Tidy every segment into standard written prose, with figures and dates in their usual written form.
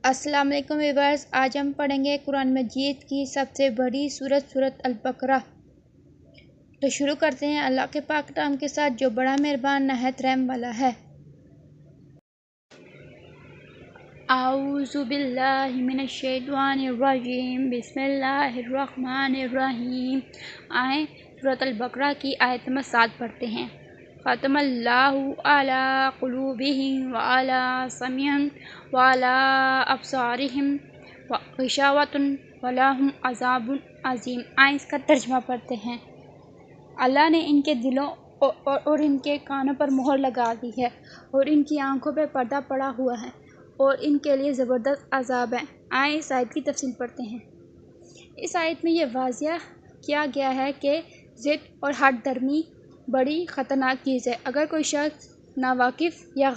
السلام علیکم ویورز، آج ہم پڑھیں گے قرآن مجید کی سب سے بڑی سورت البقرہ۔ تو شروع کرتے ہیں اللہ کے پاک نام کے ساتھ جو بڑا مہربان نہایت رحم والا ہے۔ اعوذ باللہ من الشیطان الرجیم، بسم اللہ الرحمن الرحیم۔ آئیں سورت البقرہ کی آیت نمبر 7 پڑھتے ہیں۔ ختم اللہ علی قلوبہم وعلی سمعہم وعلی ابصارہم غشاوۃ ولہم عذاب عظیم۔ آئیں اس کا ترجمہ پڑھتے ہیں۔ اللہ نے ان کے دلوں اور ان کے کانوں پر مہر لگا دی ہے اور ان کی آنکھوں پہ پردہ پڑا ہوا ہے اور ان کے لیے زبردست عذاب ہے۔ آئیں اس آیت کی تفصیل پڑھتے ہیں۔ اس آیت میں یہ واضح کیا گیا ہے کہ ضد اور ہٹ درمی بڑی خطرناک چیز ہے۔ اگر کوئی شخص ناواقف یا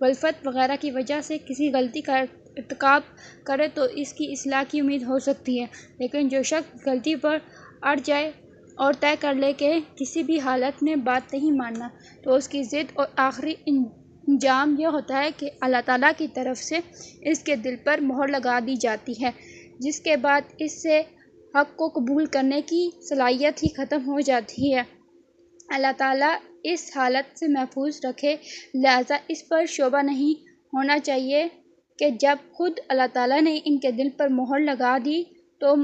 غفلت وغیرہ کی وجہ سے کسی غلطی کا ارتکاب کرے تو اس کی اصلاح کی امید ہو سکتی ہے، لیکن جو شخص غلطی پر اڑ جائے اور طے کر لے کہ کسی بھی حالت میں بات نہیں ماننا، تو اس کی ضد اور آخری انجام یہ ہوتا ہے کہ اللہ تعالیٰ کی طرف سے اس کے دل پر مہر لگا دی جاتی ہے، جس کے بعد اس سے حق کو قبول کرنے کی صلاحیت ہی ختم ہو جاتی ہے۔ اللہ تعالیٰ اس حالت سے محفوظ رکھے، لہٰذا اس پر شبہ نہیں ہونا چاہیے کہ جب خود اللہ تعالیٰ نے ان کے دل پر مہر لگا دی تو